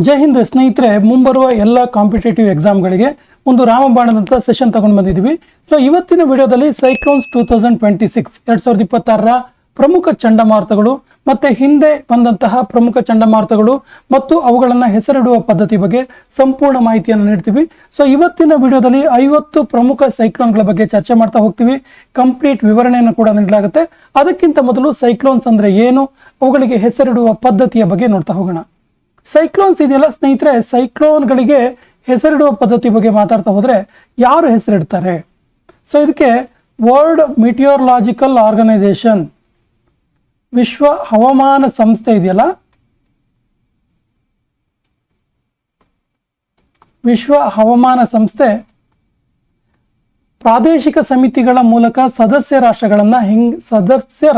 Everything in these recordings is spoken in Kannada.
ಜೈ ಹಿಂದ್ ಸ್ನೇಹಿತರೆ, ಮುಂಬರುವ ಎಲ್ಲ ಕಾಂಪಿಟೇಟಿವ್ ಎಕ್ಸಾಮ್ಗಳಿಗೆ ಒಂದು ರಾಮಬಾಣದಂಥ ಸೆಷನ್ ತಗೊಂಡು ಬಂದಿದ್ದೀವಿ. ಸೊ ಇವತ್ತಿನ ವಿಡಿಯೋದಲ್ಲಿ ಸೈಕ್ಲೋನ್ಸ್ 2026 2026ರ ಪ್ರಮುಖ ಚಂಡಮಾರುತಗಳು ಮತ್ತೆ ಹಿಂದೆ ಬಂದಂತಹ ಪ್ರಮುಖ ಚಂಡಮಾರುತಗಳು ಮತ್ತು ಅವುಗಳನ್ನು ಹೆಸರಿಡುವ ಪದ್ಧತಿ ಬಗ್ಗೆ ಸಂಪೂರ್ಣ ಮಾಹಿತಿಯನ್ನು ನೀಡ್ತೀವಿ. ಸೊ ಇವತ್ತಿನ ವಿಡಿಯೋದಲ್ಲಿ 50 ಪ್ರಮುಖ ಸೈಕ್ಲೋನ್ಗಳ ಬಗ್ಗೆ ಚರ್ಚೆ ಮಾಡ್ತಾ ಹೋಗ್ತೀವಿ. ಕಂಪ್ಲೀಟ್ ವಿವರಣೆಯನ್ನು ಕೂಡ ನೀಡಲಾಗುತ್ತೆ. ಅದಕ್ಕಿಂತ ಮೊದಲು ಸೈಕ್ಲೋನ್ಸ್ ಅಂದ್ರೆ ಏನು, ಅವುಗಳಿಗೆ ಹೆಸರಿಡುವ ಪದ್ಧತಿಯ ಬಗ್ಗೆ ನೋಡ್ತಾ ಹೋಗೋಣ. ಸೈಕ್ಲೋನ್ಸ್ ಇದೆಯಲ್ಲ ಸ್ನೇಹಿತರೆ, ಸೈಕ್ಲೋನ್ಗಳಿಗೆ ಹೆಸರಿಡುವ ಪದ್ಧತಿ ಬಗ್ಗೆ ಮಾತಾಡ್ತಾ ಹೋದ್ರೆ ಯಾರು ಹೆಸರಿಡ್ತಾರೆ? ಸೊ ಇದಕ್ಕೆ ವರ್ಲ್ಡ್ ಮಿಟಿಯೋರಲಾಜಿಕಲ್ ಆರ್ಗನೈಸೇಷನ್, ವಿಶ್ವ ಹವಾಮಾನ ಸಂಸ್ಥೆ ಇದೆಯಲ್ಲ, ವಿಶ್ವ ಹವಾಮಾನ ಸಂಸ್ಥೆ ಪ್ರಾದೇಶಿಕ ಸಮಿತಿಗಳ ಮೂಲಕ ಸದಸ್ಯ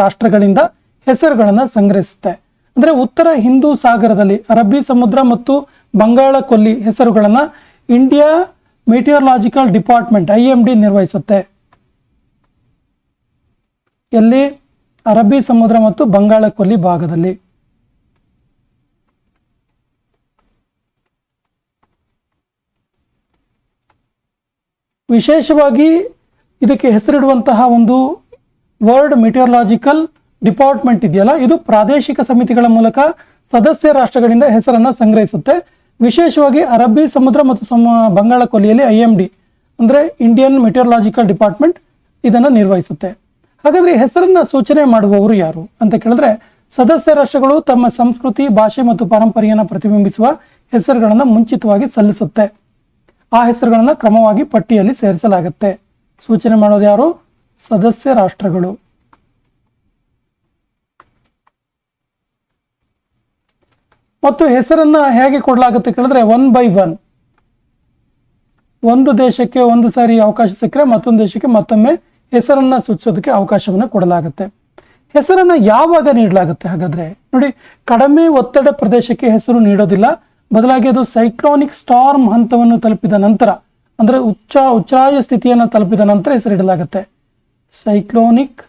ರಾಷ್ಟ್ರಗಳಿಂದ ಹೆಸರುಗಳನ್ನು ಸಂಗ್ರಹಿಸುತ್ತೆ. ಅಂದರೆ ಉತ್ತರ ಹಿಂದೂ ಸಾಗರದಲ್ಲಿ ಅರಬ್ಬಿ ಸಮುದ್ರ ಮತ್ತು ಬಂಗಾಳ ಕೊಲ್ಲಿ ಹೆಸರುಗಳನ್ನು ಇಂಡಿಯಾ ಮೆಟಿಯೋರಲಾಜಿಕಲ್ ಡಿಪಾರ್ಟ್ಮೆಂಟ್ IMD ನಿರ್ವಹಿಸುತ್ತೆ. ಎಲ್ಲಿ? ಅರಬ್ಬಿ ಸಮುದ್ರ ಮತ್ತು ಬಂಗಾಳ ಕೊಲ್ಲಿ ಭಾಗದಲ್ಲಿ. ವಿಶೇಷವಾಗಿ ಇದಕ್ಕೆ ಹೆಸರಿಡುವಂತಹ ಒಂದು ವರ್ಲ್ಡ್ ಮೆಟಿಯೋರಲಾಜಿಕಲ್ ಡಿಪಾರ್ಟ್ಮೆಂಟ್ ಇದೆಯಲ್ಲ, ಇದು ಪ್ರಾದೇಶಿಕ ಸಮಿತಿಗಳ ಮೂಲಕ ಸದಸ್ಯ ರಾಷ್ಟ್ರಗಳಿಂದ ಹೆಸರನ್ನು ಸಂಗ್ರಹಿಸುತ್ತೆ. ವಿಶೇಷವಾಗಿ ಅರಬ್ಬಿ ಸಮುದ್ರ ಮತ್ತು ಬಂಗಾಳ ಕೊಲ್ಲಿಯಲ್ಲಿ IMD ಅಂದರೆ ಇಂಡಿಯನ್ ಮೆಟಿಯೋರಲಾಜಿಕಲ್ ಡಿಪಾರ್ಟ್ಮೆಂಟ್ ಇದನ್ನು ನಿರ್ವಹಿಸುತ್ತೆ. ಹಾಗಾದರೆ ಹೆಸರನ್ನು ಸೂಚನೆ ಮಾಡುವವರು ಯಾರು ಅಂತ ಕೇಳಿದ್ರೆ, ಸದಸ್ಯ ರಾಷ್ಟ್ರಗಳು ತಮ್ಮ ಸಂಸ್ಕೃತಿ, ಭಾಷೆ ಮತ್ತು ಪರಂಪರೆಯನ್ನು ಪ್ರತಿಬಿಂಬಿಸುವ ಹೆಸರುಗಳನ್ನು ಮುಂಚಿತವಾಗಿ ಸಲ್ಲಿಸುತ್ತೆ. ಆ ಹೆಸರುಗಳನ್ನು ಕ್ರಮವಾಗಿ ಪಟ್ಟಿಯಲ್ಲಿ ಸೇರಿಸಲಾಗುತ್ತೆ. ಸೂಚನೆ ಮಾಡೋದು ಯಾರು? ಸದಸ್ಯ ರಾಷ್ಟ್ರಗಳು. ಮತ್ತು ಹೆಸರನ್ನ ಹೇಗೆ ಕೊಡಲಾಗುತ್ತೆ ಕೇಳಿದ್ರೆ, 1 by 1, ಒಂದು ದೇಶಕ್ಕೆ ಒಂದು ಸಾರಿ ಅವಕಾಶ ಸಿಕ್ಕರೆ ಮತ್ತೊಂದು ದೇಶಕ್ಕೆ ಮತ್ತೊಮ್ಮೆ ಹೆಸರನ್ನ ಸೂಚಿಸೋದಕ್ಕೆ ಅವಕಾಶವನ್ನು ಕೊಡಲಾಗುತ್ತೆ. ಹೆಸರನ್ನ ಯಾವಾಗ ನೀಡಲಾಗುತ್ತೆ? ಹಾಗಾದ್ರೆ ನೋಡಿ, ಕಡಿಮೆ ಒತ್ತಡ ಪ್ರದೇಶಕ್ಕೆ ಹೆಸರು ನೀಡೋದಿಲ್ಲ. ಬದಲಾಗಿ ಅದು ಸೈಕ್ಲೋನಿಕ್ ಸ್ಟಾರ್ಮ್ ಹಂತವನ್ನು ತಲುಪಿದ ನಂತರ, ಅಂದ್ರೆ ಉಚ್ಛ್ರಾಯ ಸ್ಥಿತಿಯನ್ನು ತಲುಪಿದ ನಂತರ ಹೆಸರಿಡಲಾಗುತ್ತೆ. ಸೈಕ್ಲೋನಿಕ್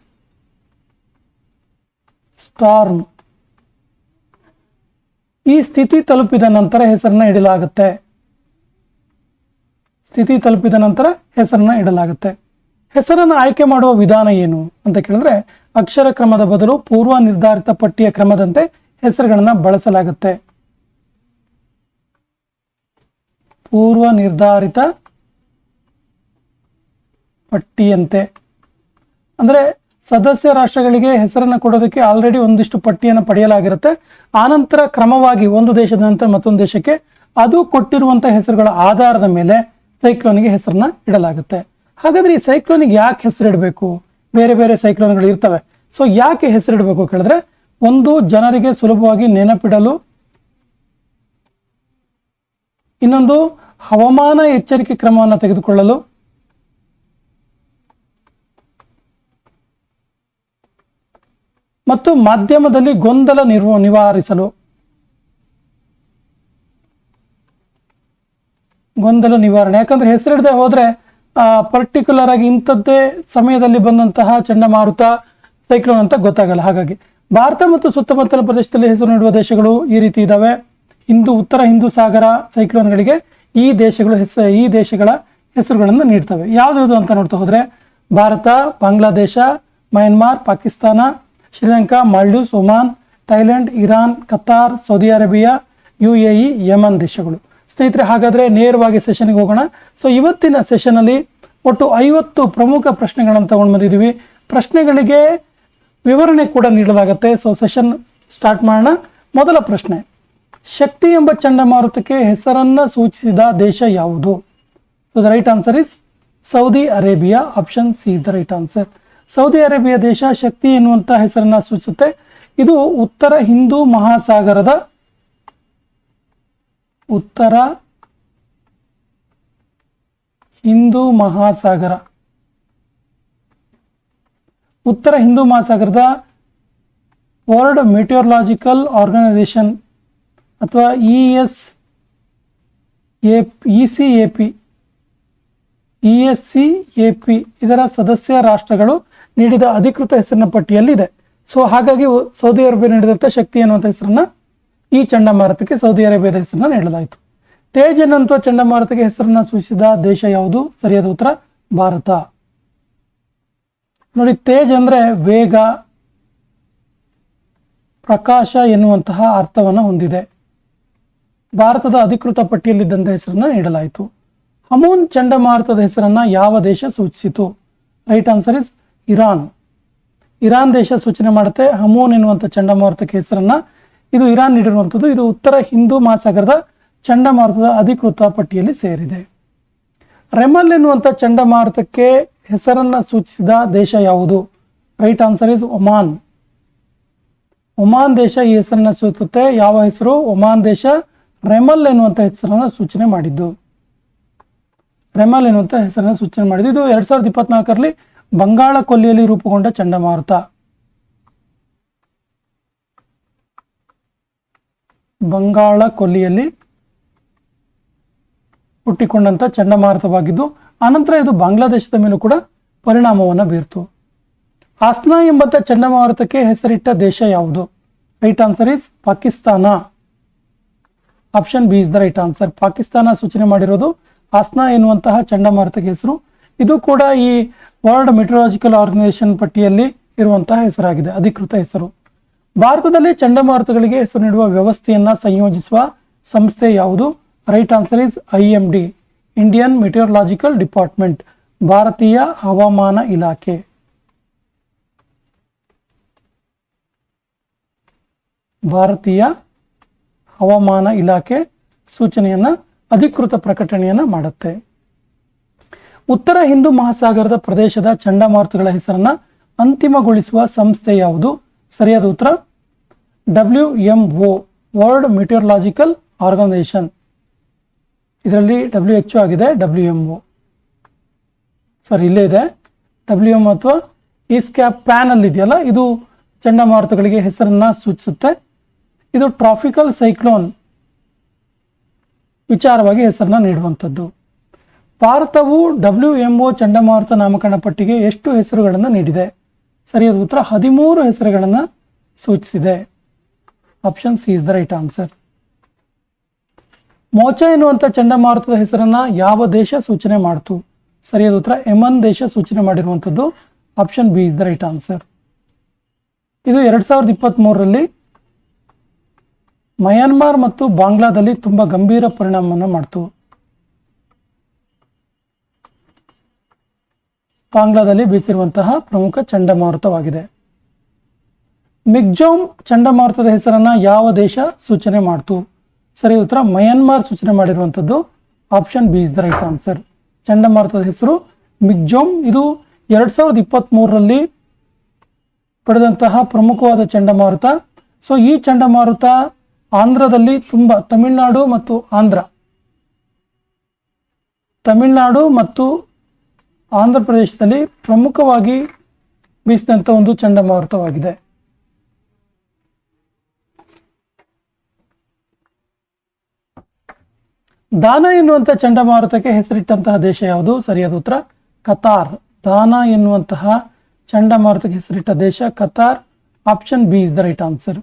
ಸ್ಟಾರ್ಮ್ ಈ ಸ್ಥಿತಿ ತಲುಪಿದ ನಂತರ ಹೆಸರನ್ನ ಇಡಲಾಗುತ್ತೆ. ಸ್ಥಿತಿ ತಲುಪಿದ ನಂತರ ಹೆಸರನ್ನ ಇಡಲಾಗುತ್ತೆ. ಹೆಸರನ್ನು ಆಯ್ಕೆ ಮಾಡುವ ವಿಧಾನ ಏನು ಅಂತ ಕೇಳಿದ್ರೆ, ಅಕ್ಷರ ಕ್ರಮದ ಬದಲು ಪೂರ್ವ ನಿರ್ಧಾರಿತ ಪಟ್ಟಿಯ ಕ್ರಮದಂತೆ ಹೆಸರುಗಳನ್ನು ಬಳಸಲಾಗುತ್ತೆ. ಪೂರ್ವ ನಿರ್ಧಾರಿತ ಪಟ್ಟಿಯಂತೆ ಅಂದ್ರೆ ಸದಸ್ಯ ರಾಷ್ಟ್ರಗಳಿಗೆ ಹೆಸರನ್ನು ಕೊಡೋದಕ್ಕೆ ಆಲ್ರೆಡಿ ಒಂದಿಷ್ಟು ಪಟ್ಟಿಯನ್ನು ಪಡೆಯಲಾಗಿರುತ್ತೆ. ಆನಂತರ ಕ್ರಮವಾಗಿ ಒಂದು ದೇಶದ ನಂತರ ಮತ್ತೊಂದು ದೇಶಕ್ಕೆ ಅದು ಕೊಟ್ಟಿರುವಂತಹ ಹೆಸರುಗಳ ಆಧಾರದ ಮೇಲೆ ಸೈಕ್ಲೋನಿಗೆ ಹೆಸರನ್ನ ಇಡಲಾಗುತ್ತೆ. ಹಾಗಾದ್ರೆ ಈ ಸೈಕ್ಲೋನಿಗೆ ಯಾಕೆ ಹೆಸರಿಡಬೇಕು? ಬೇರೆ ಬೇರೆ ಸೈಕ್ಲೋನ್ಗಳು ಇರ್ತವೆ. ಸೊ ಯಾಕೆ ಹೆಸರಿಡಬೇಕು ಕೇಳಿದ್ರೆ, ಒಂದು, ಜನರಿಗೆ ಸುಲಭವಾಗಿ ನೆನಪಿಡಲು, ಇನ್ನೊಂದು ಹವಾಮಾನ ಎಚ್ಚರಿಕೆ ಕ್ರಮವನ್ನು ತೆಗೆದುಕೊಳ್ಳಲು, ಮತ್ತು ಮಾಧ್ಯಮದಲ್ಲಿ ಗೊಂದಲ ನಿವಾರಿಸಲು. ಗೊಂದಲ ನಿವಾರಣೆ, ಯಾಕಂದ್ರೆ ಹೆಸರಿಡದೆ ಹೋದ್ರೆ ಪರ್ಟಿಕ್ಯುಲರ್ ಆಗಿ ಇಂಥದ್ದೇ ಸಮಯದಲ್ಲಿ ಬಂದಂತಹ ಚಂಡಮಾರುತ, ಸೈಕ್ಲೋನ್ ಅಂತ ಗೊತ್ತಾಗಲ್ಲ. ಹಾಗಾಗಿ ಭಾರತ ಮತ್ತು ಸುತ್ತಮುತ್ತಲ ಪ್ರದೇಶದಲ್ಲಿ ಹೆಸರು ನೀಡುವ ದೇಶಗಳು ಈ ರೀತಿ ಇದಾವೆ. ಉತ್ತರ ಹಿಂದೂ ಸಾಗರ ಸೈಕ್ಲೋನ್ಗಳಿಗೆ ಈ ದೇಶಗಳ ಹೆಸರುಗಳನ್ನು ನೀಡ್ತವೆ. ಯಾವ್ದು ಅಂತ ನೋಡ್ತಾ ಹೋದ್ರೆ, Bharat, Bangladesh, Myanmar, Pakistan, Sri Lanka, Maldives, Oman, Thailand, Iran, Qatar, Saudi Arabia, UAE, Yaman ದೇಶಗಳು. ಸ್ನೇಹಿತರೆ, ಹಾಗಾದ್ರೆ ನೇರವಾಗಿ ಸೆಷನ್ಗೆ ಹೋಗೋಣ. ಸೊ ಇವತ್ತಿನ ಸೆಷನಲ್ಲಿ ಒಟ್ಟು 50 ಪ್ರಮುಖ ಪ್ರಶ್ನೆಗಳನ್ನು ತಗೊಂಡು ಬಂದಿದ್ದೀವಿ. ಪ್ರಶ್ನೆಗಳಿಗೆ ವಿವರಣೆ ಕೂಡ ನೀಡಲಾಗುತ್ತೆ. ಸೊ ಸೆಷನ್ ಸ್ಟಾರ್ಟ್ ಮಾಡೋಣ. ಮೊದಲ ಪ್ರಶ್ನೆ, ಶಕ್ತಿ ಎಂಬ ಚಂಡಮಾರುತಕ್ಕೆ ಹೆಸರನ್ನ ಸೂಚಿಸಿದ ದೇಶ ಯಾವುದು? So the right answer is Saudi Arabia. Option C the right answer. Saudi Arabia ದೇಶ ಶಕ್ತಿ ಎನ್ನುವಂತ ಹೆಸರನ್ನ ಸೂಚಿಸುತ್ತೆ. ಇದು ಉತ್ತರ ಹಿಂದೂ ಮಹಾಸಾಗರದ ವರ್ಲ್ಡ್ ಮೆಟಿಯೋರಲಾಜಿಕಲ್ ಆರ್ಗನೈಸೇಷನ್ ಅಥವಾ ESCAP ಇದರ ಸದಸ್ಯ ರಾಷ್ಟ್ರಗಳು ನೀಡಿದ ಅಧಿಕೃತ ಹೆಸರಿನ ಪಟ್ಟಿಯಲ್ಲಿದೆ. ಸೊ ಹಾಗಾಗಿ ಸೌದಿ ಅರೇಬಿಯಾ ನೀಡಿದಂಥ ಶಕ್ತಿ ಎನ್ನುವಂಥ ಹೆಸರನ್ನ ಈ ಚಂಡಮಾರುತಕ್ಕೆ ಸೌದಿ ಅರೇಬಿಯಾದ ಹೆಸರನ್ನ ನೀಡಲಾಯಿತು. ತೇಜ್ ಎನ್ನುವಂಥ ಚಂಡಮಾರುತಕ್ಕೆ ಹೆಸರನ್ನ ಸೂಚಿಸಿದ ದೇಶ ಯಾವುದು? ಸರಿಯಾದ ಉತ್ತರ ಭಾರತ. ನೋಡಿ, ತೇಜ್ ಅಂದ್ರೆ ವೇಗ, ಪ್ರಕಾಶ ಎನ್ನುವಂತಹ ಅರ್ಥವನ್ನು ಹೊಂದಿದೆ. ಭಾರತದ ಅಧಿಕೃತ ಪಟ್ಟಿಯಲ್ಲಿದ್ದಂಥ ಹೆಸರನ್ನ ನೀಡಲಾಯಿತು. ಹಮೂನ್ ಚಂಡಮಾರುತದ ಹೆಸರನ್ನ ಯಾವ ದೇಶ ಸೂಚಿಸಿತು? Right answer is Iran. Iran ದೇಶ ಸೂಚನೆ ಮಾಡುತ್ತೆ ಹಮೂನ್ ಎನ್ನುವಂಥ ಚಂಡಮಾರುತಕ್ಕೆ ಹೆಸರನ್ನ. ಇದು ಇರಾನ್ ನೀಡಿರುವಂಥದ್ದು. ಇದು ಉತ್ತರ ಹಿಂದೂ ಮಹಾಸಾಗರದ ಚಂಡಮಾರುತದ ಅಧಿಕೃತ ಪಟ್ಟಿಯಲ್ಲಿ ಸೇರಿದೆ. ರೆಮಲ್ ಎನ್ನುವಂಥ ಚಂಡಮಾರುತಕ್ಕೆ ಹೆಸರನ್ನ ಸೂಚಿಸಿದ ದೇಶ ಯಾವುದು? Right answer is Oman. Oman ದೇಶ ಈ ಹೆಸರನ್ನ ಸೂಚಿಸುತ್ತೆ. ಯಾವ ಹೆಸರು? ಒಮಾನ್ ದೇಶ ರೆಮಲ್ ಎನ್ನುವಂಥ ಹೆಸರನ್ನ ಸೂಚನೆ ಮಾಡಿದ್ದು. ರೆಮಲ್ ಎನ್ನುವಂಥ ಹೆಸರನ್ನ ಸೂಚನೆ ಮಾಡಿದ್ದು. ಇದು 2024ರಲ್ಲಿ ಬಂಗಾಳ ಕೊಲ್ಲಿಯಲ್ಲಿ ರೂಪುಗೊಂಡ ಚಂಡಮಾರುತ. ಬಂಗಾಳ ಕೊಲ್ಲಿಯಲ್ಲಿ ಹುಟ್ಟಿಕೊಂಡಂಥ ಚಂಡಮಾರುತವಾಗಿದ್ದು ಆನಂತರ ಇದು ಬಾಂಗ್ಲಾದೇಶದ ಮೇಲೂ ಕೂಡ ಪರಿಣಾಮವನ್ನು ಬೀರ್ತು. ಆಸ್ನಾ ಎಂಬಂಥ ಚಂಡಮಾರುತಕ್ಕೆ ಹೆಸರಿಟ್ಟ ದೇಶ ಯಾವುದು? Right answer is Pakistan. Option B is the right answer. Pakistan ಸೂಚನೆ ಮಾಡಿರೋದು ಆಸ್ನಾ ಎನ್ನುವಂತಹ ಚಂಡಮಾರುತಕ್ಕೆ ಹೆಸರು. ಇದು ಕೂಡ ಈ ವರ್ಲ್ಡ್ ಮೆಟ್ರೋಲಾಜಿಕಲ್ ಆರ್ಗನೈಸೇಷನ್ ಪಟ್ಟಿಯಲ್ಲಿ ಇರುವಂತಹ ಹೆಸರಾಗಿದೆ, ಅಧಿಕೃತ ಹೆಸರು. ಭಾರತದಲ್ಲಿ ಚಂಡಮಾರುತಗಳಿಗೆ ಹೆಸರು ನೀಡುವ ವ್ಯವಸ್ಥೆಯನ್ನ ಸಂಯೋಜಿಸುವ ಸಂಸ್ಥೆ ಯಾವುದು? Right answer is IMD, Indian meteorological department, ಭಾರತೀಯ ಹವಾಮಾನ ಇಲಾಖೆ. ಭಾರತೀಯ ಹವಾಮಾನ ಇಲಾಖೆ ಸೂಚನೆಯನ್ನ, ಅಧಿಕೃತ ಪ್ರಕಟಣೆಯನ್ನ ಮಾಡುತ್ತೆ. ಉತ್ತರ ಹಿಂದೂ ಮಹಾಸಾಗರದ ಪ್ರದೇಶದ ಚಂಡಮಾರುತಗಳ ಹೆಸರನ್ನ ಅಂತಿಮಗೊಳಿಸುವ ಸಂಸ್ಥೆ ಯಾವುದು? ಸರಿಯಾದ ಉತ್ತರ WMO, ವರ್ಲ್ಡ್ ಮೆಟ್ರೋಲಾಜಿಕಲ್ ಆರ್ಗನೈಸೇಷನ್. ಇದರಲ್ಲಿ WHO ಆಗಿದೆ, WMO. ಸರ್ ಇಲ್ಲೇ ಇದೆ WMO ಅಥವಾ ಈಸ್ಕ್ಯಾಪ್ ಪ್ಯಾನಲ್ ಇದೆಯಲ್ಲ, ಇದು ಚಂಡಮಾರುತಗಳಿಗೆ ಹೆಸರನ್ನ ಸೂಚಿಸುತ್ತೆ. ಇದು ಟ್ರಾಪಿಕಲ್ ಸೈಕ್ಲೋನ್ ವಿಚಾರವಾಗಿ ಹೆಸರನ್ನ ನೀಡುವಂಥದ್ದು. ಭಾರತವು WMO ಚಂಡಮಾರುತ ನಾಮಕರಣ ಪಟ್ಟಿಗೆ ಎಷ್ಟು ಹೆಸರುಗಳನ್ನು ನೀಡಿದೆ? ಸರಿಯಾದ ಉತ್ತರ 13 ಹೆಸರುಗಳನ್ನು ಸೂಚಿಸಿದೆ. Option C is the right answer. Mocha ಎನ್ನುವಂಥ ಚಂಡಮಾರುತದ ಹೆಸರನ್ನ ಯಾವ ದೇಶ ಸೂಚನೆ ಮಾಡಿತು? ಸರಿಯಾದ ಉತ್ತರ ಯೆಮನ್ ದೇಶ ಸೂಚನೆ ಮಾಡಿರುವಂಥದ್ದು. Option B is the right answer. ಇದು 2023ರಲ್ಲಿ ಮಯನ್ಮಾರ್ ಮತ್ತು ಬಾಂಗ್ಲಾದಲ್ಲಿ ತುಂಬಾ ಗಂಭೀರ ಪರಿಣಾಮವನ್ನು ಮಾಡಿತು. ಬಾಂಗ್ಲಾದಲ್ಲಿ ಬೀಸಿರುವಂತಹ ಪ್ರಮುಖ ಚಂಡಮಾರುತವಾಗಿದೆ. ಮಿಗ್ಜೋಮ್ ಚಂಡಮಾರುತದ ಹೆಸರನ್ನ ಯಾವ ದೇಶ ಸೂಚನೆ ಮಾಡಿತು? ಸರಿ ಉತ್ತರ ಮಯನ್ಮಾರ್ ಸೂಚನೆ ಮಾಡಿರುವಂಥದ್ದು. Option B is the right answer. ಚಂಡಮಾರುತದ ಹೆಸರು ಮಿಗ್ಜೋಮ್. ಇದು 2023ರಲ್ಲಿ ಪಡೆದಂತಹ ಪ್ರಮುಖವಾದ ಚಂಡಮಾರುತ. ಸೊ ಈ ಚಂಡಮಾರುತ ಆಂಧ್ರದಲ್ಲಿ ತುಂಬ ತಮಿಳುನಾಡು ಮತ್ತು ಆಂಧ್ರ ಪ್ರದೇಶದಲ್ಲಿ ಪ್ರಮುಖವಾಗಿ ಬೀಸಿದಂಥ ಒಂದು ಚಂಡಮಾರುತವಾಗಿದೆ. ದಾನ ಎನ್ನುವಂಥ ಚಂಡಮಾರುತಕ್ಕೆ ಹೆಸರಿಟ್ಟಂತಹ ದೇಶ ಯಾವುದು? ಸರಿಯಾದ ಉತ್ತರ ಕತಾರ್. ದಾನ ಎನ್ನುವಂತಹ ಚಂಡಮಾರುತಕ್ಕೆ ಹೆಸರಿಟ್ಟ ದೇಶ Qatar. Option B is the right answer.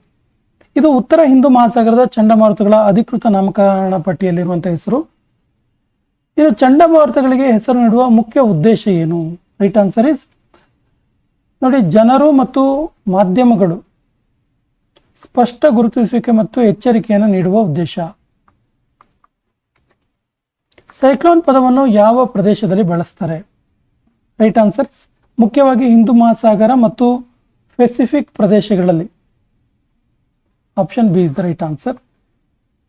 ಇದು ಉತ್ತರ ಹಿಂದೂ ಮಹಾಸಾಗರದ ಚಂಡಮಾರುತಗಳ ಅಧಿಕೃತ ನಾಮಕರಣ ಪಟ್ಟಿಯಲ್ಲಿರುವಂತಹ ಹೆಸರು. ಇದು ಚಂಡಮಾರುತಗಳಿಗೆ ಹೆಸರು ನೀಡುವ ಮುಖ್ಯ ಉದ್ದೇಶ ಏನು? ರೈಟ್ ಆನ್ಸರ್ ಇಸ್ ನೋಡಿ, ಜನರು ಮತ್ತು ಮಾಧ್ಯಮಗಳು ಸ್ಪಷ್ಟ ಗುರುತಿಸುವಿಕೆ ಮತ್ತು ಎಚ್ಚರಿಕೆಯನ್ನು ನೀಡುವ ಉದ್ದೇಶ. ಸೈಕ್ಲೋನ್ ಪದವನ್ನು ಯಾವ ಪ್ರದೇಶದಲ್ಲಿ ಬಳಸ್ತಾರೆ? ರೈಟ್ ಆನ್ಸರ್ ಮುಖ್ಯವಾಗಿ ಹಿಂದೂ ಮಹಾಸಾಗರ ಮತ್ತು ಪೆಸಿಫಿಕ್ ಪ್ರದೇಶಗಳಲ್ಲಿ. Option B is the right answer.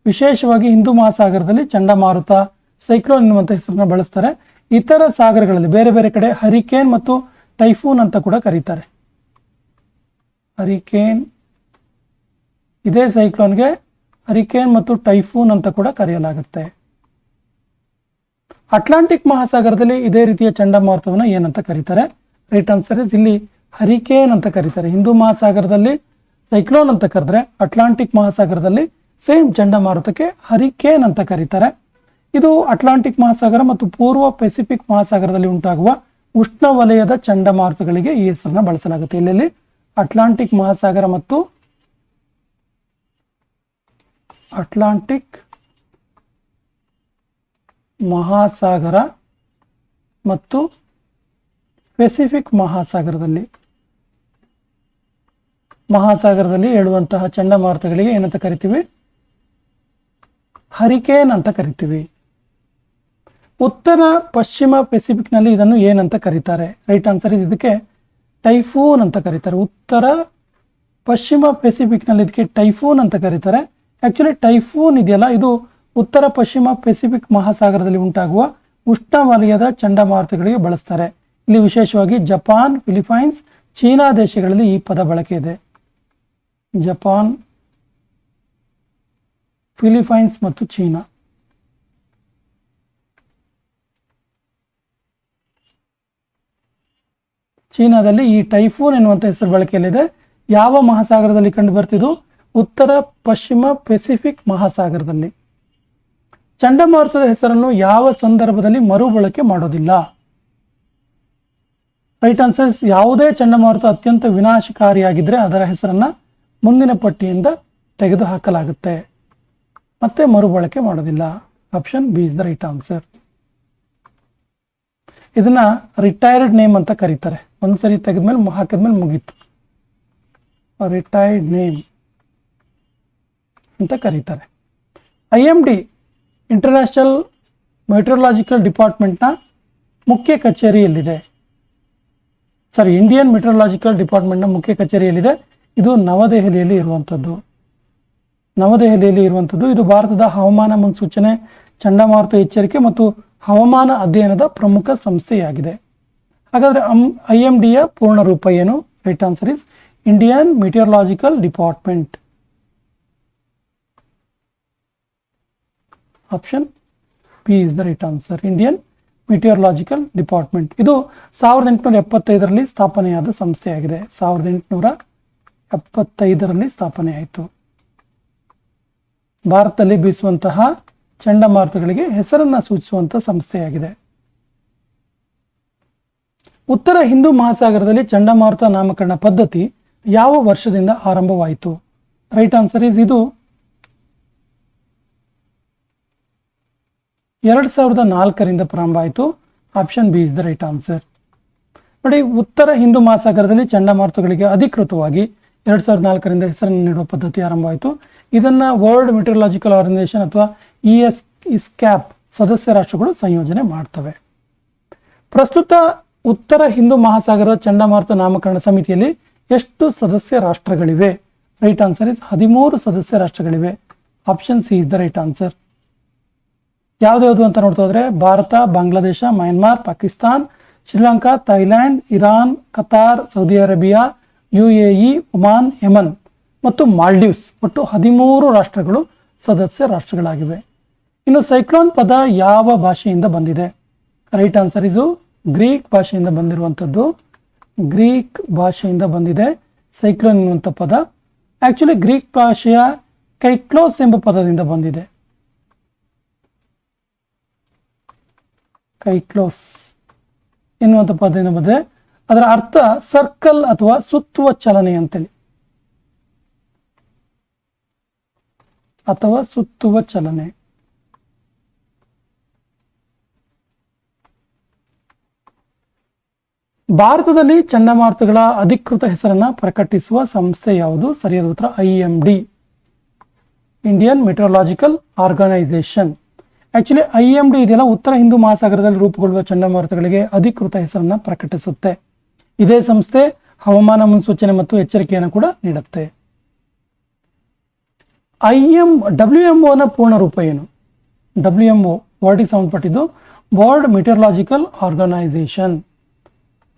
ವಿಶೇಷವಾಗಿ ಹಿಂದೂ ಮಹಾಸಾಗರದಲ್ಲಿ ಚಂಡಮಾರುತ, ಸೈಕ್ಲೋನ್ ಎನ್ನುವಂಥ ಹೆಸರನ್ನ ಬಳಸ್ತಾರೆ. ಇತರ ಸಾಗರಗಳಲ್ಲಿ ಬೇರೆ ಬೇರೆ ಕಡೆ ಹರಿಕೇನ್ ಮತ್ತು ಟೈಫೂನ್ ಅಂತ ಕೂಡ ಕರೀತಾರೆ. ಹರಿಕೇನ್, ಇದೇ ಸೈಕ್ಲೋನ್ಗೆ ಹರಿಕೇನ್ ಮತ್ತು ಟೈಫೂನ್ ಅಂತ ಕೂಡ ಕರೆಯಲಾಗುತ್ತೆ. ಅಟ್ಲಾಂಟಿಕ್ ಮಹಾಸಾಗರದಲ್ಲಿ ಇದೇ ರೀತಿಯ ಚಂಡಮಾರುತವನ್ನು ಏನಂತ ಕರೀತಾರೆ? ರೈಟ್ ಆನ್ಸರ್ ಇಸ್ ಇಲ್ಲಿ ಹರಿಕೇನ್ ಅಂತ ಕರೀತಾರೆ. ಹಿಂದೂ ಮಹಾಸಾಗರದಲ್ಲಿ ಸೈಕ್ಲೋನ್ ಅಂತ ಕರೆದ್ರೆ ಅಟ್ಲಾಂಟಿಕ್ ಮಹಾಸಾಗರದಲ್ಲಿ ಸೇಮ್ ಚಂಡಮಾರುತಕ್ಕೆ ಹರಿಕೇನ್ ಅಂತ ಕರೀತಾರೆ. ಇದು ಅಟ್ಲಾಂಟಿಕ್ ಮಹಾಸಾಗರ ಮತ್ತು ಪೂರ್ವ ಪೆಸಿಫಿಕ್ ಮಹಾಸಾಗರದಲ್ಲಿ ಉಂಟಾಗುವ ಉಷ್ಣವಲಯದ ಚಂಡಮಾರುತಗಳಿಗೆ ಈ ಹೆಸರನ್ನ ಬಳಸಲಾಗುತ್ತೆ. ಇಲ್ಲಿ ಅಟ್ಲಾಂಟಿಕ್ ಮಹಾಸಾಗರ ಮತ್ತು ಅಟ್ಲಾಂಟಿಕ್ ಮಹಾಸಾಗರ ಮತ್ತು ಪೆಸಿಫಿಕ್ ಮಹಾಸಾಗರದಲ್ಲಿ ಹೇಳುವಂತಹ ಚಂಡಮಾರುತಗಳಿಗೆ ಏನಂತ ಕರಿತೀವಿ? ಹರಿಕೇನ್ ಅಂತ ಕರಿತೀವಿ. ಉತ್ತರ ಪಶ್ಚಿಮ ಪೆಸಿಫಿಕ್ನಲ್ಲಿ ಇದನ್ನು ಏನಂತ ಕರೀತಾರೆ? ರೈಟ್ ಆನ್ಸರ್ ಇಸ್ ಇದಕ್ಕೆ ಟೈಫೂನ್ ಅಂತ ಕರೀತಾರೆ. ಉತ್ತರ ಪಶ್ಚಿಮ ಪೆಸಿಫಿಕ್ನಲ್ಲಿ ಇದಕ್ಕೆ ಟೈಫೂನ್ ಅಂತ ಕರೀತಾರೆ. ಆ್ಯಕ್ಚುಲಿ ಟೈಫೂನ್ ಇದೆಯಲ್ಲ, ಇದು ಉತ್ತರ ಪಶ್ಚಿಮ ಪೆಸಿಫಿಕ್ ಮಹಾಸಾಗರದಲ್ಲಿ ಉಂಟಾಗುವ ಉಷ್ಣವಲಯದ ಚಂಡಮಾರುತಗಳಿಗೆ ಬಳಸ್ತಾರೆ. ಇಲ್ಲಿ ವಿಶೇಷವಾಗಿ ಜಪಾನ್, ಫಿಲಿಪೈನ್ಸ್, ಚೀನಾ ದೇಶಗಳಲ್ಲಿ ಈ ಪದ ಬಳಕೆ ಇದೆ. ಜಪಾನ್, ಫಿಲಿಪೈನ್ಸ್ ಮತ್ತು ಚೀನಾ. ಚೀನಾದಲ್ಲಿ ಈ ಟೈಫೂನ್ ಎನ್ನುವಂಥ ಹೆಸರು ಬಳಕೆಯಲ್ಲಿದೆ. ಯಾವ ಮಹಾಸಾಗರದಲ್ಲಿ ಕಂಡು ಬರ್ತಿದ್ದು? ಉತ್ತರ ಪಶ್ಚಿಮ ಪೆಸಿಫಿಕ್ ಮಹಾಸಾಗರದಲ್ಲಿ. ಚಂಡಮಾರುತದ ಹೆಸರನ್ನು ಯಾವ ಸಂದರ್ಭದಲ್ಲಿ ಮರುಬಳಕೆ ಮಾಡೋದಿಲ್ಲ? ರೈಟ್ ಆನ್ಸರ್, ಯಾವುದೇ ಚಂಡಮಾರುತ ಅತ್ಯಂತ ವಿನಾಶಕಾರಿಯಾಗಿದ್ದರೆ ಅದರ ಹೆಸರನ್ನು ಮುಂದಿನ ಪಟ್ಟಿಯಿಂದ ತೆಗೆದುಹಾಕಲಾಗುತ್ತೆ, ಮತ್ತೆ ಮರುಬಳಕೆ ಮಾಡೋದಿಲ್ಲ. Option B is the right answer. ಇದನ್ನ ರಿಟೈರ್ಡ್ ನೇಮ್ ಅಂತ ಕರೀತಾರೆ. ಒಂದ್ಸರಿ ತೆಗೆದ್ಮೇಲೆ ಹಾಕಿದ್ಮೇಲೆ ಮುಗೀತು. ರಿಟೈರ್ಡ್ ನೇಮ್ ಅಂತ ಕರೀತಾರೆ. IMD ಇಂಟರ್ನ್ಯಾಷನಲ್ ಮೆಟ್ರೋಲಾಜಿಕಲ್ ಡಿಪಾರ್ಟ್ಮೆಂಟ್ನ ಮುಖ್ಯ ಕಚೇರಿಯಲ್ಲಿದೆ. ಇಂಡಿಯನ್ ಮೆಟ್ರೋಲಾಜಿಕಲ್ ಡಿಪಾರ್ಟ್ಮೆಂಟ್ನ ಮುಖ್ಯ ಕಚೇರಿಯಲ್ಲಿದೆ. ಇದು ನವದೆಹಲಿಯಲ್ಲಿ ಇರುವಂಥದ್ದು. ಇದು ಭಾರತದ ಹವಾಮಾನ ಮುನ್ಸೂಚನೆ, ಚಂಡಮಾರುತ ಎಚ್ಚರಿಕೆ ಮತ್ತು ಹವಾಮಾನ ಅಧ್ಯಯನದ ಪ್ರಮುಖ ಸಂಸ್ಥೆಯಾಗಿದೆ. ಹಾಗಾದರೆ IMDಯ ಪೂರ್ಣ ರೂಪ ಏನು? Right answer is Indian meteorological department. Option B is the right answer, Indian meteorological department. ಇದು 1875ರಲ್ಲಿ ಸ್ಥಾಪನೆಯಾದ ಸಂಸ್ಥೆಯಾಗಿದೆ. 1875ರಲ್ಲಿ ಸ್ಥಾಪನೆಯಾಯಿತು. ಭಾರತದಲ್ಲಿ ಬೀಸುವಂತಹ ಚಂಡಮಾರುತಗಳಿಗೆ ಹೆಸರನ್ನು ಸೂಚಿಸುವಂಥ ಸಂಸ್ಥೆಯಾಗಿದೆ. ಉತ್ತರ ಹಿಂದೂ ಮಹಾಸಾಗರದಲ್ಲಿ ಚಂಡಮಾರುತ ನಾಮಕರಣ ಪದ್ಧತಿ ಯಾವ ವರ್ಷದಿಂದ ಆರಂಭವಾಯಿತು? ರೈಟ್ ಆನ್ಸರ್ ಇಸ್ ಇದು 2004ರಿಂದ ಪ್ರಾರಂಭ ಆಯಿತು. Option B is the right answer. ನೋಡಿ, ಉತ್ತರ ಹಿಂದೂ ಮಹಾಸಾಗರದಲ್ಲಿ ಚಂಡಮಾರುತಗಳಿಗೆ ಅಧಿಕೃತವಾಗಿ 2004ರಿಂದ ಹೆಸರನ್ನು ನೀಡುವ ಪದ್ಧತಿ ಆರಂಭವಾಯಿತು. ಇದನ್ನು ವರ್ಲ್ಡ್ ಮೆಟ್ರೋಲಾಜಿಕಲ್ ಆರ್ಗನೈಸೇಷನ್ ಅಥವಾ ISCAP ಸದಸ್ಯ ರಾಷ್ಟ್ರಗಳು ಸಂಯೋಜನೆ ಮಾಡ್ತವೆ. ಪ್ರಸ್ತುತ ಉತ್ತರ ಹಿಂದೂ ಮಹಾಸಾಗರದ ಚಂಡಮಾರುತ ನಾಮಕರಣ ಸಮಿತಿಯಲ್ಲಿ ಎಷ್ಟು ಸದಸ್ಯ ರಾಷ್ಟ್ರಗಳಿವೆ? ರೈಟ್ ಆನ್ಸರ್ ಇಸ್ 13 ಸದಸ್ಯ ರಾಷ್ಟ್ರಗಳಿವೆ. Option C is the right answer. ಯಾವ್ದು ಅಂತ ನೋಡ್ತಾ ಹೋದ್ರೆ Bharat, Bangladesh, Myanmar, Pakistan, Sri Lanka, Thailand, Iran, Qatar, Saudi Arabia, UAE, Oman, Yemen ಮತ್ತು ಮಾಲ್ಡೀವ್ಸ್ ಒಟ್ಟು 13 ರಾಷ್ಟ್ರಗಳು ಸದಸ್ಯ ರಾಷ್ಟ್ರಗಳಾಗಿವೆ. ಇನ್ನು ಸೈಕ್ಲೋನ್ ಪದ ಯಾವ ಭಾಷೆಯಿಂದ ಬಂದಿದೆ? ರೈಟ್ ಆನ್ಸರ್ ಇಸ್ ಗ್ರೀಕ್ ಭಾಷೆಯಿಂದ ಬಂದಿರುವಂಥದ್ದು. ಗ್ರೀಕ್ ಭಾಷೆಯಿಂದ ಬಂದಿದೆ ಸೈಕ್ಲೋನ್ ಎನ್ನುವಂಥ ಪದ. ಆಕ್ಚುಲಿ ಗ್ರೀಕ್ ಭಾಷೆಯ ಕೈಕ್ಲೋಸ್ ಎಂಬ ಪದದಿಂದ ಬಂದಿದೆ. ಕೈಕ್ಲೋಸ್ ಎನ್ನುವಂಥ ಪದದಿಂದ ಬಂದಿದೆ. ಅದರ ಅರ್ಥ ಸರ್ಕಲ್ ಅಥವಾ ಸುತ್ತುವ ಚಲನೆ ಅಂತೇಳಿ, ಅಥವಾ ಸುತ್ತುವ ಚಲನೆ. ಭಾರತದಲ್ಲಿ ಚಂಡಮಾರುತಗಳ ಅಧಿಕೃತ ಹೆಸರನ್ನ ಪ್ರಕಟಿಸುವ ಸಂಸ್ಥೆ ಯಾವುದು? ಸರಿಯಾದ ಉತ್ತರ IMD, Indian metrological organisation. Actually IMD ಇದೆಯಲ್ಲ, ಉತ್ತರ ಹಿಂದೂ ಮಹಾಸಾಗರದಲ್ಲಿ ರೂಪುಗೊಳ್ಳುವ ಚಂಡಮಾರುತಗಳಿಗೆ ಅಧಿಕೃತ ಹೆಸರನ್ನ ಪ್ರಕಟಿಸುತ್ತೆ. ಇದೇ ಸಂಸ್ಥೆ ಹವಾಮಾನ ಮುನ್ಸೂಚನೆ ಮತ್ತು ಎಚ್ಚರಿಕೆಯನ್ನು ಕೂಡ ನೀಡುತ್ತೆ. WMOನ ಪೂರ್ಣ ರೂಪ ಏನು? WMO ವರ್ಡಿಗೆ ಸಂಬಂಧಪಟ್ಟಿದ್ದು world meteorological organisation.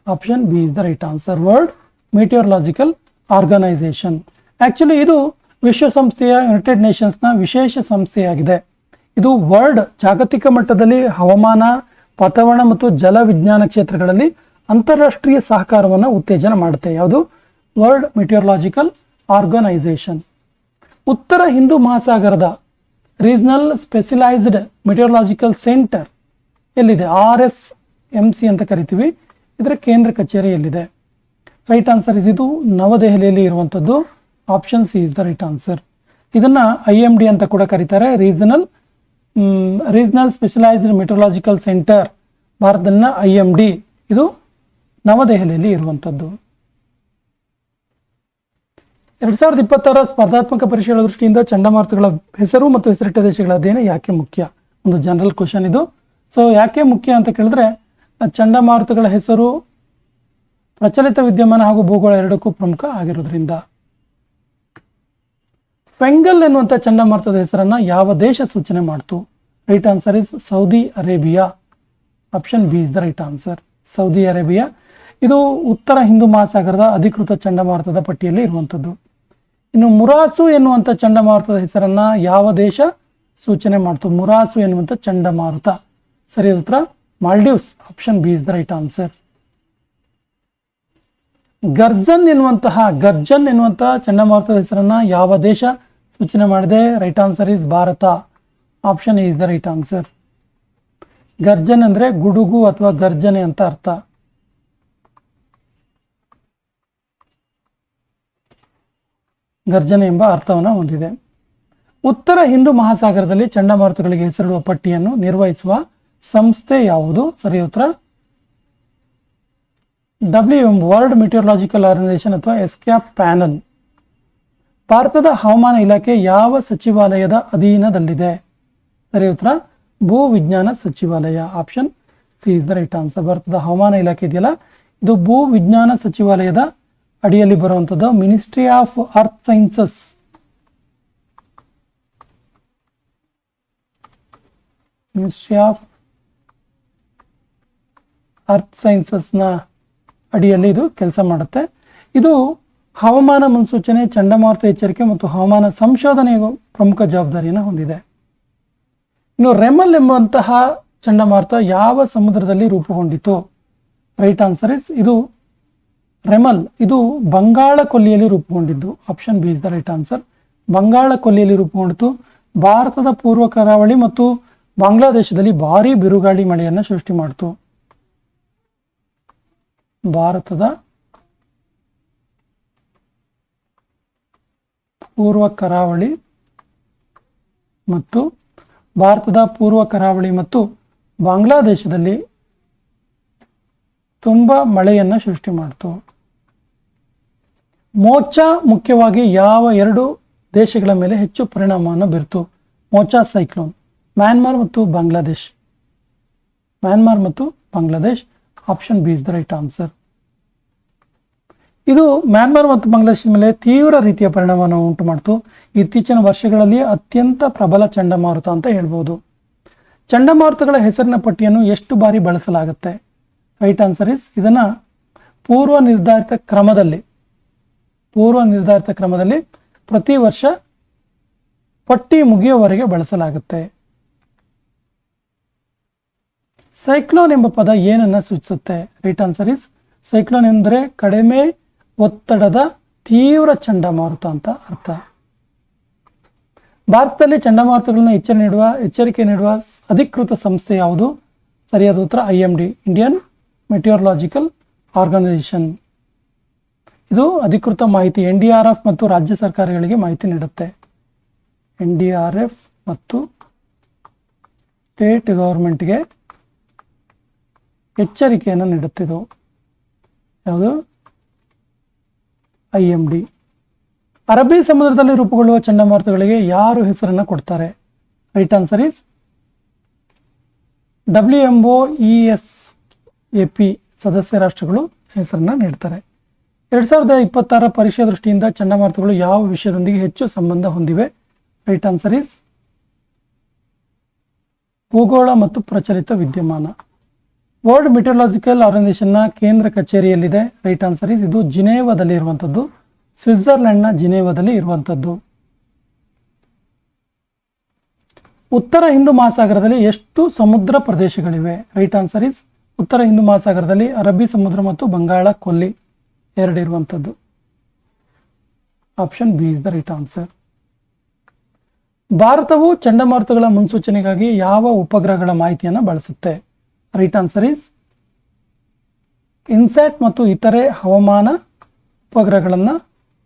Option B is the right answer, world meteorological organisation. Actually ಇದು ವಿಶ್ವಸಂಸ್ಥೆಯ ಯುನೈಟೆಡ್ ನೇಷನ್ಸ್ನ ವಿಶೇಷ ಸಂಸ್ಥೆಯಾಗಿದೆ. ಇದು ವರ್ಲ್ಡ್ ಜಾಗತಿಕ ಮಟ್ಟದಲ್ಲಿ ಹವಾಮಾನ, ವಾತಾವರಣ ಮತ್ತು ಜಲ ವಿಜ್ಞಾನ ಕ್ಷೇತ್ರಗಳಲ್ಲಿ ಅಂತಾರಾಷ್ಟ್ರೀಯ ಸಹಕಾರವನ್ನು ಉತ್ತೇಜನ ಮಾಡುತ್ತೆ. ಯಾವುದು? World meteorological organisation. ಉತ್ತರ ಹಿಂದೂ ಮಹಾಸಾಗರದ ರೀಜನಲ್ ಸ್ಪೆಷಲೈಸ್ಡ್ ಮೆಟ್ರೋಲಾಜಿಕಲ್ ಸೆಂಟರ್ ಎಲ್ಲಿದೆ? RSMC ಅಂತ ಕರಿತೀವಿ. ಇದರ ಕೇಂದ್ರ ಕಚೇರಿ ಎಲ್ಲಿದೆ? ರೈಟ್ ಆನ್ಸರ್ ಇಸ್ ಇದು ನವದೆಹಲಿಯಲ್ಲಿ ಇರುವಂಥದ್ದು. Option C is the right answer. ಇದನ್ನು IMD ಅಂತ ಕೂಡ ಕರೀತಾರೆ, ರೀಜನಲ್ ಸ್ಪೆಷಲೈಸ್ಡ್ ಮೆಟ್ರೋಲಾಜಿಕಲ್ ಸೆಂಟರ್. ಭಾರತದಲ್ಲಿನ IMD ಇದು ನವದೆಹಲಿಯಲ್ಲಿ ಇರುವಂಥದ್ದು. 2026 ಸ್ಪರ್ಧಾತ್ಮಕ ಪರೀಕ್ಷೆಗಳ ದೃಷ್ಟಿಯಿಂದ ಚಂಡಮಾರುತಗಳ ಹೆಸರು ಮತ್ತು ಹೆಸರಿಟ್ಟ ದೇಶಗಳ ಅಧ್ಯಯನ ಯಾಕೆ ಮುಖ್ಯ? ಒಂದು ಜನರಲ್ ಕ್ವಶನ್ ಇದು. ಸೊ ಯಾಕೆ ಮುಖ್ಯ ಅಂತ ಕೇಳಿದ್ರೆ, ಚಂಡಮಾರುತಗಳ ಹೆಸರು ಪ್ರಚಲಿತ ವಿದ್ಯಮಾನ ಹಾಗೂ ಭೂಗೋಳ ಎರಡಕ್ಕೂ ಪ್ರಮುಖ ಆಗಿರೋದ್ರಿಂದ. ಫೆಂಗಲ್ ಎನ್ನುವಂಥ ಚಂಡಮಾರುತದ ಹೆಸರನ್ನು ಯಾವ ದೇಶ ಸೂಚನೆ ಮಾಡ್ತು? Right answer is Saudi Arabia. Option B is the right answer, Saudi Arabia. ಇದು ಉತ್ತರ ಹಿಂದೂ ಮಹಾಸಾಗರದ ಅಧಿಕೃತ ಚಂಡಮಾರುತದ ಪಟ್ಟಿಯಲ್ಲಿ ಇರುವಂಥದ್ದು. ಇನ್ನು ಮುರಾಸು ಎನ್ನುವಂಥ ಚಂಡಮಾರುತದ ಹೆಸರನ್ನು ಯಾವ ದೇಶ ಸೂಚನೆ ಮಾಡ್ತು? ಮುರಾಸು ಎನ್ನುವಂಥ ಚಂಡಮಾರುತ, ಸರಿಯಾದ ಉತ್ತರ Maldives. Option B is the right answer. Garjan ಎನ್ನುವಂತಹ ಚಂಡಮಾರುತದ ಹೆಸರನ್ನು ಯಾವ ದೇಶ ಸೂಚನೆ ಮಾಡಿದೆ? Right answer is Bharat. Option A is the right answer. Garjan ಅಂದರೆ ಗುಡುಗು ಅಥವಾ ಗರ್ಜನೆ ಅಂತ ಅರ್ಥ. ಗರ್ಜನೆ ಎಂಬ ಅರ್ಥವನ್ನು ಹೊಂದಿದೆ. ಉತ್ತರ ಹಿಂದೂ ಮಹಾಸಾಗರದಲ್ಲಿ ಚಂಡಮಾರುತಗಳಿಗೆ ಹೆಸರಿಡುವ ಪಟ್ಟಿಯನ್ನು ನಿರ್ವಹಿಸುವ ಸಂಸ್ಥೆ ಯಾವುದು? ಸರಿಯಾದ ಉತ್ತರ WM, ವರ್ಲ್ಡ್ ಮೆಟಿಯರಲಾಜಿಕಲ್ ಆರ್ಗನೈಸೇಷನ್ ಅಥವಾ ಎಸ್ಕ್ಯಾಪ್ ಪ್ಯಾನಲ್. ಭಾರತದ ಹವಾಮಾನ ಇಲಾಖೆ ಯಾವ ಸಚಿವಾಲಯದ ಅಧೀನದಲ್ಲಿದೆ? ಸರಿಯಾದ ಉತ್ತರ ಭೂ ವಿಜ್ಞಾನ ಸಚಿವಾಲಯ. Option C is the right answer. ಭಾರತದ ಹವಾಮಾನ ಇಲಾಖೆ ಇದೆಯಲ್ಲ, ಇದು ಭೂ ವಿಜ್ಞಾನ ಸಚಿವಾಲಯದ ಅಡಿಯಲ್ಲಿ ಬರುವಂಥದ್ದು. Ministry of earth sciences. Ministry of earth ಸೈನ್ಸಸ್ನ ಅಡಿಯಲ್ಲಿ ಇದು ಕೆಲಸ ಮಾಡುತ್ತೆ. ಇದು ಹವಾಮಾನ ಮುನ್ಸೂಚನೆ, ಚಂಡಮಾರುತ ಎಚ್ಚರಿಕೆ ಮತ್ತು ಹವಾಮಾನ ಸಂಶೋಧನೆಯ ಪ್ರಮುಖ ಜವಾಬ್ದಾರಿಯನ್ನು ಹೊಂದಿದೆ. ಇನ್ನು ರೆಮಲ್ ಎಂಬಂತಹ ಚಂಡಮಾರುತ ಯಾವ ಸಮುದ್ರದಲ್ಲಿ ರೂಪುಗೊಂಡಿತು? ರೈಟ್ ಆನ್ಸರ್ ಇಸ್ ಇದು ರೆಮಲ್, ಇದು ಬಂಗಾಳ ಕೊಲ್ಲಿಯಲ್ಲಿ ರೂಪುಗೊಂಡಿದ್ದು. Option B is the right answer. ಬಂಗಾಳ ಕೊಲ್ಲಿಯಲ್ಲಿ ರೂಪುಗೊಂಡಿತು. ಭಾರತದ ಪೂರ್ವ ಕರಾವಳಿ ಮತ್ತು ಬಾಂಗ್ಲಾದೇಶದಲ್ಲಿ ಭಾರೀ ಬಿರುಗಾಳಿ ಮಳೆಯನ್ನು ಸೃಷ್ಟಿ ಮಾಡಿತು. ಭಾರತದ ಪೂರ್ವ ಕರಾವಳಿ ಮತ್ತು ಬಾಂಗ್ಲಾದೇಶದಲ್ಲಿ ತುಂಬ ಮಳೆಯನ್ನು ಸೃಷ್ಟಿ ಮಾಡಿತು. ಮೋಚಾ ಮುಖ್ಯವಾಗಿ ಯಾವ ಎರಡು ದೇಶಗಳ ಮೇಲೆ ಹೆಚ್ಚು ಪರಿಣಾಮವನ್ನು ಬೀರ್ತು? ಮೋಚಾ ಸೈಕ್ಲೋನ್ ಮ್ಯಾನ್ಮಾರ್ ಮತ್ತು Bangladesh. Option B is the right answer. ಇದು ಮ್ಯಾನ್ಮಾರ್ ಮತ್ತು ಬಾಂಗ್ಲಾದೇಶದ ಮೇಲೆ ತೀವ್ರ ರೀತಿಯ ಪರಿಣಾಮವನ್ನು ಉಂಟು ಮಾಡಿತು. ಇತ್ತೀಚಿನ ವರ್ಷಗಳಲ್ಲಿ ಅತ್ಯಂತ ಪ್ರಬಲ ಚಂಡಮಾರುತ ಅಂತ ಹೇಳ್ಬೋದು. ಚಂಡಮಾರುತಗಳ ಹೆಸರಿನ ಪಟ್ಟಿಯನ್ನು ಎಷ್ಟು ಬಾರಿ ಬಳಸಲಾಗುತ್ತೆ? ರೈಟ್ ಆನ್ಸರ್ ಇಸ್ ಇದನ್ನು ಪೂರ್ವ ನಿರ್ಧಾರಿತ ಕ್ರಮದಲ್ಲಿ ಪ್ರತಿ ವರ್ಷ ಪಟ್ಟಿ ಮುಗಿಯುವವರೆಗೆ ಬಳಸಲಾಗುತ್ತೆ. ಸೈಕ್ಲೋನ್ ಎಂಬ ಪದ ಏನನ್ನು ಸೂಚಿಸುತ್ತೆ? ರೈಟ್ ಆನ್ಸರ್ ಇಸ್ ಸೈಕ್ಲೋನ್ ಎಂದರೆ ಕಡಿಮೆ ಒತ್ತಡದ ತೀವ್ರ ಚಂಡಮಾರುತ ಅಂತ ಅರ್ಥ. ಭಾರತದಲ್ಲಿ ಚಂಡಮಾರುತಗಳನ್ನ ಎಚ್ಚರಿಕೆ ನೀಡುವ ಅಧಿಕೃತ ಸಂಸ್ಥೆ ಯಾವುದು? ಸರಿಯಾದ ಉತ್ತರ IMD, ಇಂಡಿಯನ್ ಮೆಟಿಯರಲಾಜಿಕಲ್ ಆರ್ಗನೈಸೇಷನ್. ಇದು ಅಧಿಕೃತ ಮಾಹಿತಿ NDRF ಮತ್ತು ರಾಜ್ಯ ಸರ್ಕಾರಗಳಿಗೆ ಮಾಹಿತಿ ನೀಡುತ್ತೆ. NDRF ಮತ್ತು ಸ್ಟೇಟ್ ಗವರ್ಮೆಂಟ್ಗೆ ಎಚ್ಚರಿಕೆಯನ್ನು ನೀಡುತ್ತಿದ್ದು ಯಾವುದು? IMD. ಅರಬ್ಬಿ ಸಮುದ್ರದಲ್ಲಿ ರೂಪುಗೊಳ್ಳುವ ಚಂಡಮಾರುತಗಳಿಗೆ ಯಾರು ಹೆಸರನ್ನು ಕೊಡ್ತಾರೆ? Right answer is WMO ESAP ಸದಸ್ಯ ರಾಷ್ಟ್ರಗಳು ಹೆಸರನ್ನು ನೀಡ್ತಾರೆ. 2026 ಪರೀಕ್ಷೆ ದೃಷ್ಟಿಯಿಂದ ಚಂಡಮಾರುತಗಳು ಯಾವ ವಿಷಯದೊಂದಿಗೆ ಹೆಚ್ಚು ಸಂಬಂಧ ಹೊಂದಿವೆ? ರೈಟ್ ಆನ್ಸರ್ ಇಸ್ ಭೂಗೋಳ ಮತ್ತು ಪ್ರಚಲಿತ ವಿದ್ಯಮಾನ. ವರ್ಲ್ಡ್ ಮೆಟಿಯರಲಾಜಿಕಲ್ ಆರ್ಗನೈಸೇಷನ್ನ ಕೇಂದ್ರ ಕಚೇರಿಯಲ್ಲಿದೆ. ರೈಟ್ ಆನ್ಸರ್ ಇಸ್ ಇದು ಜಿನೇವಾದಲ್ಲಿ ಇರುವಂಥದ್ದು, ಸ್ವಿಟ್ಜರ್ಲೆಂಡ್ನ ಜಿನೇವಾದಲ್ಲಿ ಇರುವಂಥದ್ದು. ಉತ್ತರ ಹಿಂದೂ ಮಹಾಸಾಗರದಲ್ಲಿ ಎಷ್ಟು ಸಮುದ್ರ ಪ್ರದೇಶಗಳಿವೆ? ರೈಟ್ ಆನ್ಸರ್ ಇಸ್ ಉತ್ತರ ಹಿಂದೂ ಮಹಾಸಾಗರದಲ್ಲಿ ಅರಬ್ಬಿ ಸಮುದ್ರ ಮತ್ತು ಬಂಗಾಳ ಕೊಲ್ಲಿ ಎರಡು ಇರುವಂಥದ್ದು. Option B is the right answer. ಭಾರತವು ಚಂಡಮಾರುತಗಳ ಮುನ್ಸೂಚನೆಗಾಗಿ ಯಾವ ಉಪಗ್ರಹಗಳ ಮಾಹಿತಿಯನ್ನು ಬಳಸುತ್ತೆ? ರೈಟ್ ಆನ್ಸರ್ ಈಸ್ ಇನ್ಸ್ಯಾಟ್ ಮತ್ತು ಇತರೆ ಹವಾಮಾನ ಉಪಗ್ರಹಗಳನ್ನು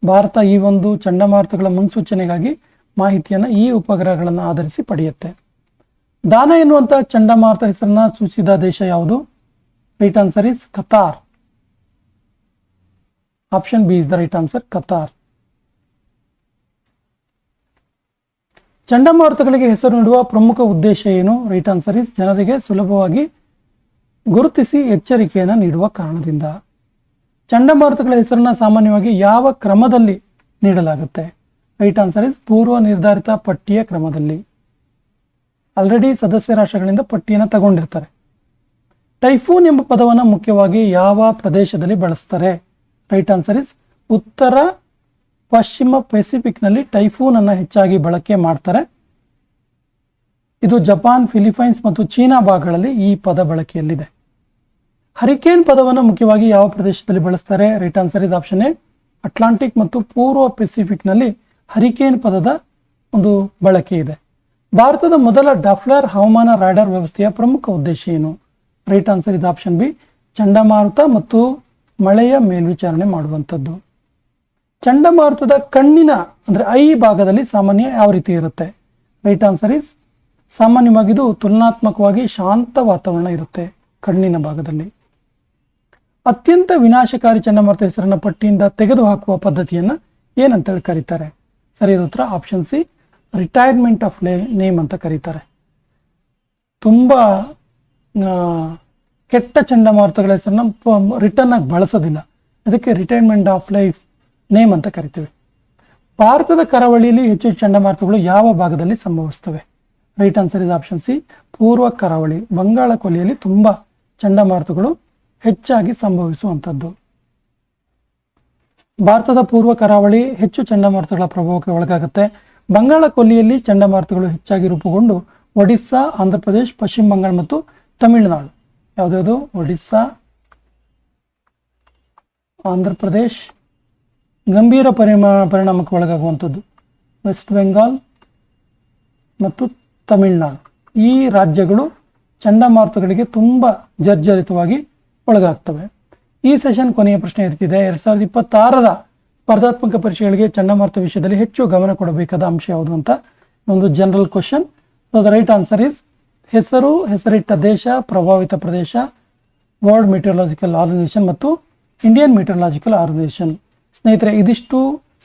ಭಾರತ ಈ ಒಂದು ಚಂಡಮಾರುತಗಳ ಮುನ್ಸೂಚನೆಗಾಗಿ ಮಾಹಿತಿಯನ್ನು ಈ ಉಪಗ್ರಹಗಳನ್ನು ಆಧರಿಸಿ ಪಡೆಯುತ್ತೆ. ದಾನ ಎನ್ನುವಂಥ ಚಂಡಮಾರುತ ಹೆಸರನ್ನ ಸೂಚಿಸಿದ ದೇಶ ಯಾವುದು? Right answer is Qatar. Option B is the right answer, Qatar. ಚಂಡಮಾರುತಗಳಿಗೆ ಹೆಸರು ನೀಡುವ ಪ್ರಮುಖ ಉದ್ದೇಶ ಏನು? ರೈಟ್ ಆನ್ಸರ್ ಇಸ್ ಜನರಿಗೆ ಸುಲಭವಾಗಿ ಗುರುತಿಸಿ ಎಚ್ಚರಿಕೆಯನ್ನು ನೀಡುವ ಕಾರಣದಿಂದ. ಚಂಡಮಾರುತಗಳ ಹೆಸರನ್ನ ಸಾಮಾನ್ಯವಾಗಿ ಯಾವ ಕ್ರಮದಲ್ಲಿ ನೀಡಲಾಗುತ್ತೆ? ರೈಟ್ ಆನ್ಸರ್ ಇಸ್ ಪೂರ್ವ ನಿರ್ಧಾರಿತ ಪಟ್ಟಿಯ ಕ್ರಮದಲ್ಲಿ. ಆಲ್ರೆಡಿ ಸದಸ್ಯ ರಾಷ್ಟ್ರಗಳಿಂದ ಪಟ್ಟಿಯನ್ನು ತಗೊಂಡಿರ್ತಾರೆ. ಟೈಫೂನ್ ಎಂಬ ಪದವನ್ನು ಮುಖ್ಯವಾಗಿ ಯಾವ ಪ್ರದೇಶದಲ್ಲಿ ಬಳಸ್ತಾರೆ? ರೈಟ್ ಆನ್ಸರ್ ಇಸ್ ಉತ್ತರ ಪಶ್ಚಿಮ ಪೆಸಿಫಿಕ್ನಲ್ಲಿ ಟೈಫೂನ್ ಅನ್ನು ಹೆಚ್ಚಾಗಿ ಬಳಕೆ ಮಾಡ್ತಾರೆ. ಇದು ಜಪಾನ್, ಫಿಲಿಪೈನ್ಸ್ ಮತ್ತು ಚೀನಾ ಭಾಗಗಳಲ್ಲಿ ಈ ಪದ ಬಳಕೆಯಲ್ಲಿದೆ. ಹರಿಕೇನ್ ಪದವನ್ನು ಮುಖ್ಯವಾಗಿ ಯಾವ ಪ್ರದೇಶದಲ್ಲಿ ಬಳಸ್ತಾರೆ? Right answer is option A Atlantic ಮತ್ತು ಪೂರ್ವ ಪೆಸಿಫಿಕ್ನಲ್ಲಿ ಹರಿಕೇನ್ ಪದದ ಒಂದು ಬಳಕೆ ಇದೆ. ಭಾರತದ ಮೊದಲ ಡಾಪ್ಲರ್ ಹವಾಮಾನ ರಾಡಾರ್ ವ್ಯವಸ್ಥೆಯ ಪ್ರಮುಖ ಉದ್ದೇಶ ಏನು? Right answer is option B ಚಂಡಮಾರುತ ಮತ್ತು ಮಳೆಯ ಮೇಲ್ವಿಚಾರಣೆ ಮಾಡುವಂಥದ್ದು. ಚಂಡಮಾರುತದ ಕಣ್ಣಿನ ಅಂದರೆ ಐ ಭಾಗದಲ್ಲಿ ಸಾಮಾನ್ಯ ಯಾವ ರೀತಿ ಇರುತ್ತೆ? ರೈಟ್ ಆನ್ಸರ್ ಇಸ್ ಸಾಮಾನ್ಯವಾಗಿ ಇದು ತುಲನಾತ್ಮಕವಾಗಿ ಶಾಂತ ವಾತಾವರಣ ಇರುತ್ತೆ ಕಣ್ಣಿನ ಭಾಗದಲ್ಲಿ. ಅತ್ಯಂತ ವಿನಾಶಕಾರಿ ಚಂಡಮಾರುತ ಹೆಸರನ್ನ ಪಟ್ಟಿಯಿಂದ ತೆಗೆದುಹಾಕುವ ಪದ್ಧತಿಯನ್ನು ಏನಂತೇಳಿ ಕರೀತಾರೆ? ಸರಿಯಾದ ಉತ್ತರ option C retirement of name ಅಂತ ಕರೀತಾರೆ. ತುಂಬ ಕೆಟ್ಟ ಚಂಡಮಾರುತಗಳ ಹೆಸರನ್ನ ರಿಟರ್ನ್ ಆಗಿ ಬಳಸೋದಿಲ್ಲ, ಅದಕ್ಕೆ ರಿಟೈರ್ಮೆಂಟ್ ಆಫ್ ಲೈಫ್ ನೇಮ್ ಅಂತ ಕರಿತೀವಿ. ಭಾರತದ ಕರಾವಳಿಯಲ್ಲಿ ಹೆಚ್ಚು ಚಂಡಮಾರುತಗಳು ಯಾವ ಭಾಗದಲ್ಲಿ ಸಂಭವಿಸ್ತವೆ? Right answer is option C ಪೂರ್ವ ಕರಾವಳಿ. ಬಂಗಾಳ ಕೊಲ್ಲಿಯಲ್ಲಿ ತುಂಬ ಚಂಡಮಾರುತಗಳು ಹೆಚ್ಚಾಗಿ ಸಂಭವಿಸುವಂಥದ್ದು. ಭಾರತದ ಪೂರ್ವ ಕರಾವಳಿ ಹೆಚ್ಚು ಚಂಡಮಾರುತಗಳ ಪ್ರಭಾವಕ್ಕೆ ಒಳಗಾಗುತ್ತೆ. ಬಂಗಾಳ ಕೊಲ್ಲಿಯಲ್ಲಿ ಚಂಡಮಾರುತಗಳು ಹೆಚ್ಚಾಗಿ ರೂಪುಗೊಂಡು ಒಡಿಸ್ಸಾ, ಆಂಧ್ರ ಪ್ರದೇಶ್, ಪಶ್ಚಿಮ ಬಂಗಾಳ ಮತ್ತು ತಮಿಳುನಾಡು, ಯಾವುದ್ಯಾವುದು ಒಡಿಸ್ಸಾ, ಆಂಧ್ರ ಪ್ರದೇಶ್, ಗಂಭೀರ ಪರಿಣಾಮಕ್ಕೆ ಒಳಗಾಗುವಂಥದ್ದು ವೆಸ್ಟ್ ಬೆಂಗಾಲ್ ಮತ್ತು ತಮಿಳುನಾಡು. ಈ ರಾಜ್ಯಗಳು ಚಂಡಮಾರುತಗಳಿಗೆ ತುಂಬ ಜರ್ಜರಿತವಾಗಿ ಒಳಗಾಗ್ತವೆ. ಈ ಸೆಷನ್ ಕೊನೆಯ ಪ್ರಶ್ನೆ ಇರ್ತಿದೆ. 2026ರ ಸ್ಪರ್ಧಾತ್ಮಕ ಪರೀಕ್ಷೆಗಳಿಗೆ ಚಂಡಮಾರುತ ವಿಷಯದಲ್ಲಿ ಹೆಚ್ಚು ಗಮನ ಕೊಡಬೇಕಾದ ಅಂಶ ಯಾವುದು ಅಂತ ಒಂದು general question. So the right answer is ಹೆಸರು, ಹೆಸರಿಟ್ಟ ದೇಶ, ಪ್ರಭಾವಿತ ಪ್ರದೇಶ, ವರ್ಲ್ಡ್ ಮೆಟೀರಿಯಲಾಜಿಕಲ್ ಆರ್ಗನೈಸೇಷನ್ ಮತ್ತು ಇಂಡಿಯನ್ ಮೆಟೀರಿಯಲಾಜಿಕಲ್ ಆರ್ಗನೈಸೇಷನ್. ಸ್ನೇಹಿತರೆ, ಇದಿಷ್ಟು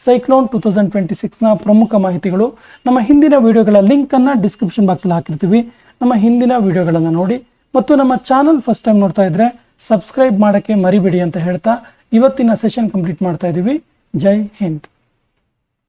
ಸೈಕ್ಲೋನ್ 2026ನ ಪ್ರಮುಖ ಮಾಹಿತಿಗಳು. ನಮ್ಮ ಹಿಂದಿನ ವಿಡಿಯೋಗಳ ಲಿಂಕನ್ನು ಡಿಸ್ಕ್ರಿಪ್ಷನ್ ಬಾಕ್ಸಲ್ಲಿ ಹಾಕಿರ್ತೀವಿ. ನಮ್ಮ ಹಿಂದಿನ ವಿಡಿಯೋಗಳನ್ನು ನೋಡಿ ಮತ್ತು ನಮ್ಮ ಚಾನಲ್ ಫಸ್ಟ್ ಟೈಮ್ ನೋಡ್ತಾ ಇದ್ರೆ ಸಬ್ಸ್ಕ್ರೈಬ್ ಮಾಡೋಕ್ಕೆ ಮರಿಬೇಡಿ ಅಂತ ಹೇಳ್ತಾ ಇವತ್ತಿನ ಸೆಷನ್ ಕಂಪ್ಲೀಟ್ ಮಾಡ್ತಾ ಇದ್ದೀವಿ. ಜೈ ಹಿಂದ್.